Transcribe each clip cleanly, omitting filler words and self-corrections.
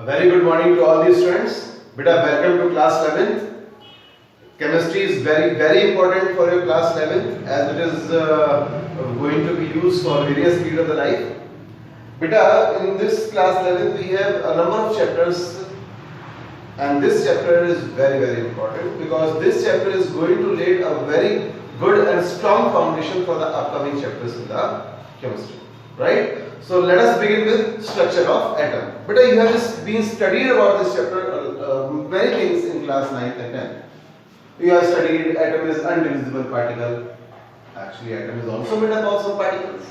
A very good morning to all the students. Beta, welcome to class 11th. Chemistry is very important for your class 11th as it is going to be used for various periods of the life. Beta, in this class 11th we have a number of chapters, and this chapter is very important because this chapter is going to lay a very good and strong foundation for the upcoming chapters in the chemistry, right? So let us begin with structure of atom. Beta, you have been studied about this chapter many things in class 9th and 10th. You have studied atom is indivisible particle. Actually, atom is also made up of some particles.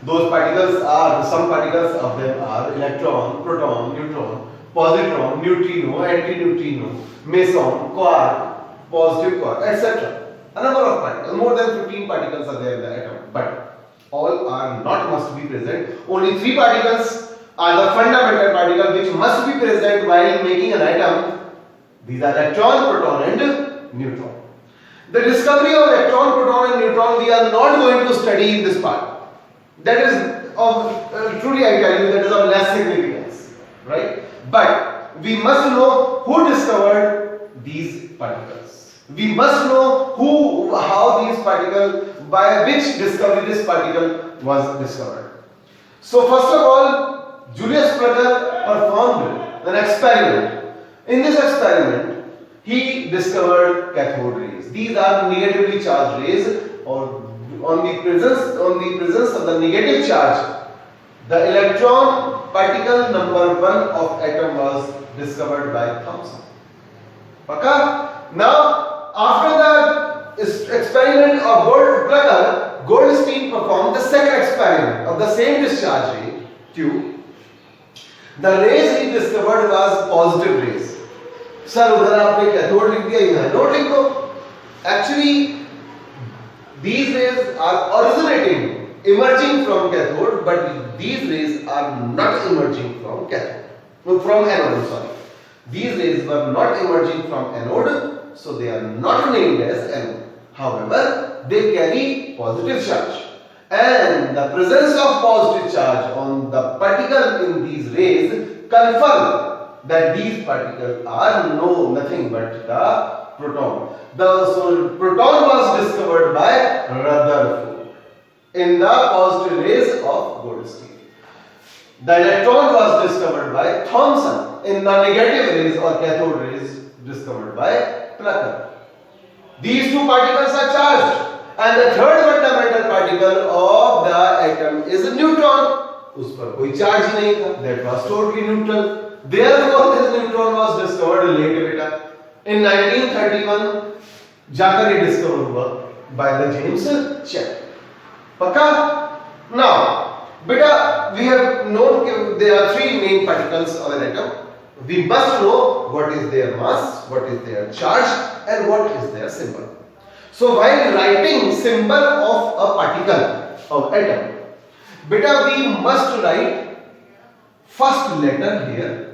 Those particles are, some particles of them are electron, proton, neutron, positron, neutrino, antineutrino, meson, quark, positive quark, etc. A number of particles, more than 15 particles are there in the atom, but all are not must be present. Only 3 particles are the fundamental particle which must be present while making an atom. These are electron, proton and neutron. The discovery of electron, proton and neutron we are not going to study in this part. That is of, truly I tell you, that is of less significance, right? But we must know who discovered these particles. We must know how these particles, by which discovery this particle was discovered. So first of all, Julius Plugger performed an experiment. In this experiment, he discovered cathode rays. These are negatively charged rays, or on the presence of the negative charge, the electron particle number 1 of atom was discovered by Thomson. Okay? Now, after the experiment of Plugger, Goldstein performed the second experiment of the same discharge ray, Q. The rays he discovered was positive rays. Sir, उधर आपने cathode लिख दिया, इधर anode लिखो. Actually, these rays are originating, emerging from cathode, but these rays are not emerging from cathode. No, from anode, sorry. These rays were not emerging from anode, so they are not named as anode. However, they carry positive charge, and the presence of positive charge on the particle in these rays confirm that these particles are nothing but the proton. So proton was discovered by Rutherford in the positive rays of Goldstein. The electron was discovered by Thomson in the negative rays or cathode rays discovered by Plugger. These two particles are charged, and the third fundamental particle of the atom is a neutron. उस पर कोई charge नहीं था. That was totally neutral. Therefore, this neutron was discovered later, beta. In 1931, जाकर ये discovered हुआ by the James Chapman. पक्का? Now, beta, we have known there are 3 main particles of an atom. We must know what is their mass, what is their charge, and what is their symbol. So while writing symbol of a particle of atom, beta, we must write first letter here.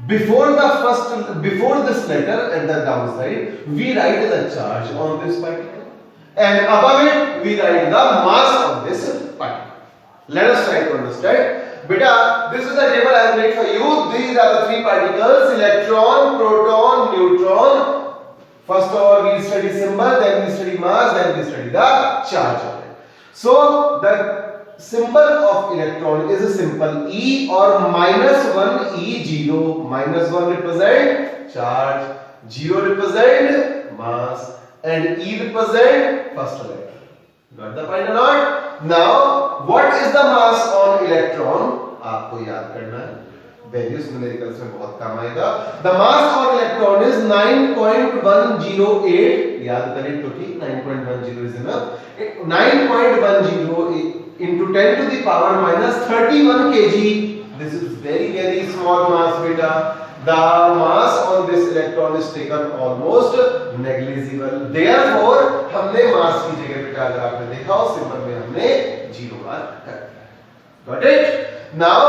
Before this letter at the downside, we write the charge on this particle, and above it we write the mass of this particle. Let us try to understand. Beta, this is the table I have made for you. These are the 3 particles: electron, proton, neutron. First of all, we study symbol, then we study mass, then we study the charge of it. So the symbol of electron is a simple E or -1 E0. -1 represent charge, 0 represent mass, and E represent first letter. Got the point or not? Now, what is the mass on electron? आपको याद करना है. Various numericals में बहुत काम आएगा. The mass on electron is 9.108. याद करें तो ठीक. 9.10 is enough. 9.108 into 10 to the power minus 31 kg. This is very small mass, beta. The mass on this electron is taken almost negligible. Therefore, हमने mass की जगह बेटा अगर आपने देखा हो सिंबल में हमने 0 बार कर दिया. Got it? Now,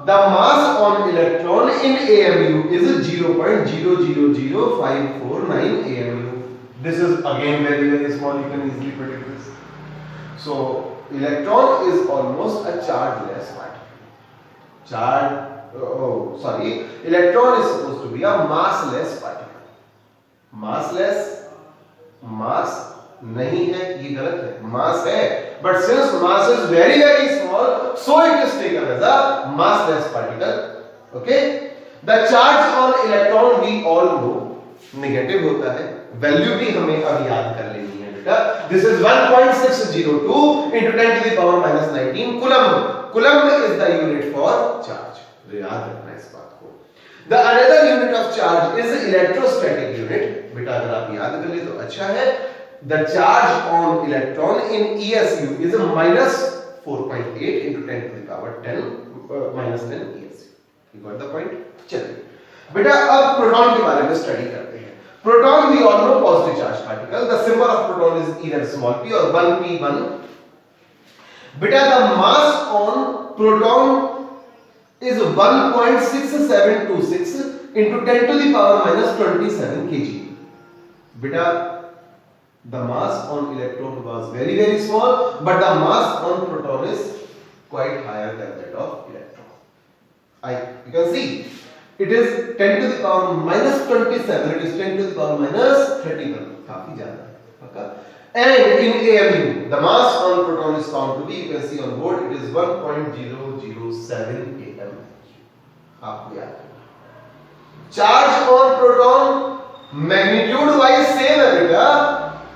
the mass on electron in AMU is 0.000549 AMU. This is again very small. You can easily predict this. So electron is almost a chargeless particle. Charge electron is supposed to be a massless particle. Massless, mass नहीं है, ये गलत है, mass है, but since mass is very very small, so it is taken as a massless particle. Okay, the charge on electron we all know negative होता है, value भी हमें अब याद कर लेनी है बेटा. This is 1.602 into 10 to the power minus 19 coulomb. Coulomb is the unit for charge. याद रखना इस बात को. The another unit of charge is electrostatic unit. बेटा अगर आप याद कर ले तो अच्छा है. The charge on electron in ESU is a minus 4.8 into 10 to the power 10 minus 10 ESU. You got the point? चलिए बेटा अब प्रोटॉन के बारे में स्टडी करते हैं. Proton we all know positive charge particle. The symbol of proton is either small p or 1p1. बेटा the mass on proton is 1.6726 into 10 to the power minus 27 kg. Beta, the mass on electron was very very small, but the mass on proton is quite higher than that of electron. You can see it is 10 to the power minus 27. It is 10 to the power minus 31. काफी ज्यादा है. Okay. And in AMU, the mass on proton is found to be, you can see on board, it is 1.007 atm. आपको याद है. Charge on proton, magnitude wise same है बेटा,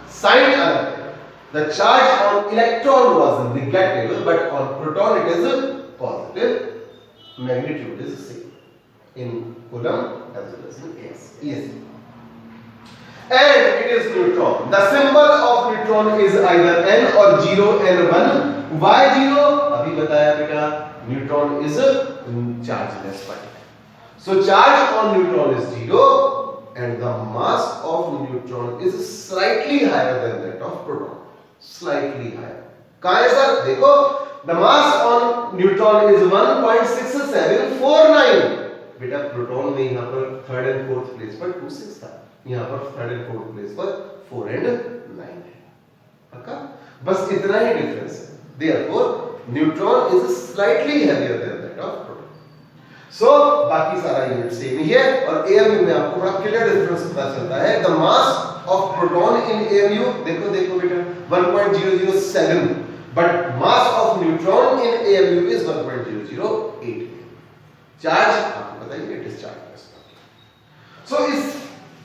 sign अलग है. The charge on electron was negative, but on proton it is positive. Magnitude is same in coulomb as well as in ESC. And it is neutron. The symbol of neutron is either n or 0 n1. Why 0? अभी बताया बेटा, neutron is a chargeless particle. So charge on neutron is 0 and the mass of neutron is slightly higher than that of proton. Slightly higher. कहाँ है sir? देखो, the mass on neutron is 1.6749. बेटा proton में यहाँ पर third and fourth place पर 26 था, यहाँ पर थर्ड एंड फोर्थ प्लेस पर 4 एंड 9 है. पक्का? बस इतना ही डिफरेंस है. Therefore, neutron is slightly heavier than that of proton. So बाकी सारा यूनिट सेम ही है और AMU में आपको बड़ा क्लियर डिफरेंस पता चलता है. The mass of proton in AMU देखो बेटा 1.007, but mass of neutron in AMU is 1.008. Charge आपको पता ही है, डिस्चार्ज. सो इस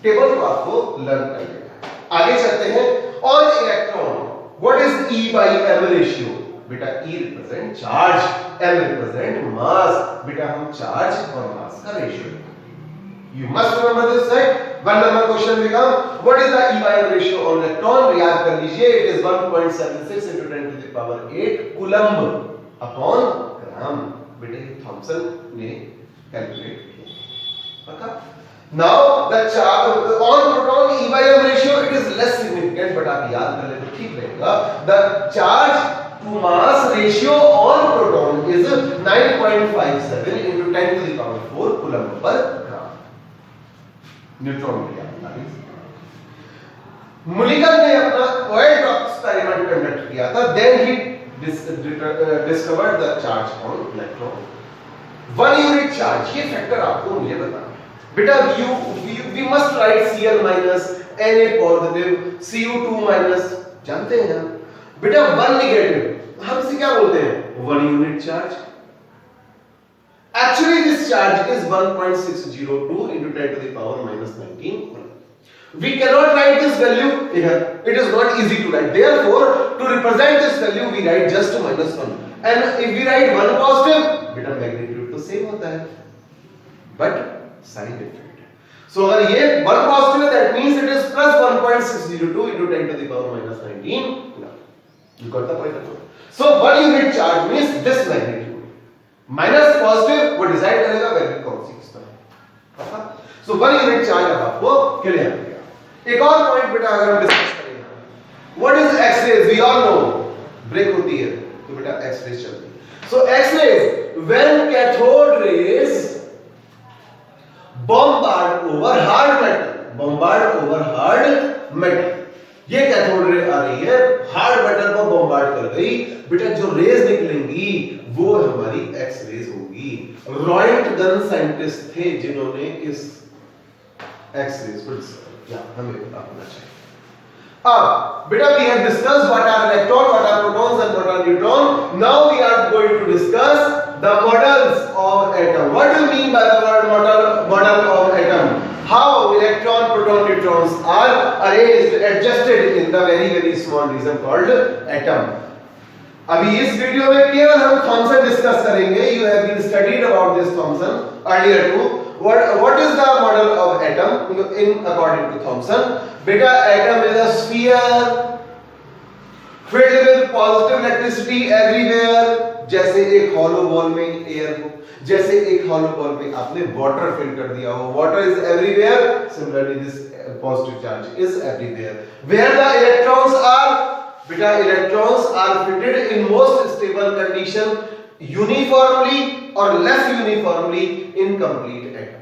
टेबल को आपको लर्न कर लेना है. आगे चलते हैं. On electron what is E by M ratio? बेटा E represent charge, M represent mass. बेटा हम चार्ज और मास का ratio, you must remember this, right? One number question become what is the E by M ratio on electron? याद कर लीजिए, it is 1.76 into 10 to the power 8 coulomb upon gram. बेटे Thomson ने calculate किया. पक्का? Now the charge on proton E by M ratio it is less significant, but आप याद कर ले तो ठीक रहेगा. The charge to mass ratio on proton is 9.57 into 10 to the power 4 coulomb per gram. Neutron के लिए मुलिकन ने अपना ऑयल ड्रॉप एक्सपेरिमेंट कंडक्ट किया था. Then he discovered the charge on electron. 1 unit charge, ये फैक्टर आपको मुझे बताना है. बेटा we must write Cl minus, Na positive, Cu2 minus, जानते हैं हम. बेटा 1 नेगेटिव हम इसे क्या बोलते हैं? 1 unit charge. Actually this charge is 1.602 into 10 to the power minus 19. We cannot write this value here. It is not easy to write. Therefore, to represent this value, we write just -1. And if we write 1 positive, बेटा magnitude तो same होता है, but sign different. So अगर ये 1 positive है, that means it is plus 1.602 into 10 to the power minus 19. You got the point? So 1 unit charge means this magnitude. Minus positive वो decide करेगा value कौन सी किस तरह. So 1 unit charge अब आपको क्लियर. एक और पॉइंट बेटा अगर हम डिस्कस करें, what is X-rays? We all know break होती है तो बेटा एक्स-रेज चलती है. So X-rays when cathode rays bombard over hard metal, ये कैथोड रे आ रही है, हार्ड मेटल को बॉम्बार्ड कर गई, बेटा जो रेज निकलेंगी वो हमारी एक्स रेज होगी। रॉयट गन साइंटिस्ट थे जिन्होंने इस एक्स रेज को डिस्कवर किया, हमें पता होना चाहिए। अब बेटा we have discussed what are electron, what are protons and what are neutron. Now we are going to discuss the models of atom. What do you mean by the word model of atom? How electron, proton, neutrons are arranged, adjusted in the very small region called atom. अभी इस video में केवल हम Thompson discuss करेंगे. You have been studied about this Thomson earlier too. What is the model of atom in according to Thomson? Beta, atom is a sphere filled with positive electricity everywhere. जैसे एक hollow ball में air हो, जैसे एक hollow ball में आपने water fill कर दिया हो. Water is everywhere. Similarly, this positive charge is everywhere. Where the electrons are, beta, electrons are fitted in most stable condition uniformly or less uniformly in complete atom.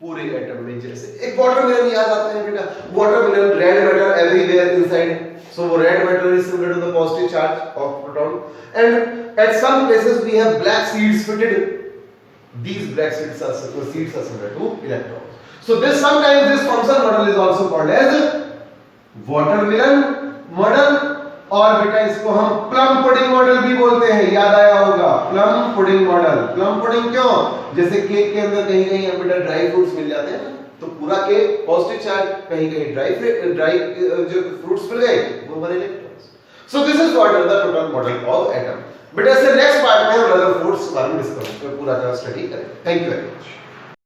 पूरे atom में जैसे एक watermelon याद आता है बेटा, watermelon red matter everywhere inside, so वो red matter is similar to the positive charge of proton, and at some places we have black seeds fitted. These black seeds are similar to electrons. So this sometimes this Thomson model is also called as watermelon model, और बेटा इसको हम plum pudding model भी बोलते हैं, याद आया होगा plum pudding model. Plum pudding क्यों? जैसे केक के अंदर कहीं कहीं बेटा ड्राई फ्रूट्स मिल जाते हैं, तो पूरा केक पॉजिटिव चार्ज, कहीं कहीं ड्राई जो फ्रूट्स मिल गए वो बने electrons. So this is what is the total model of atom. बेटा इससे नेक्स्ट पार्ट में हम रदरफोर्ड्स बारे में डिस्कस पूरा स्टडी करेंगे. Thank you very much.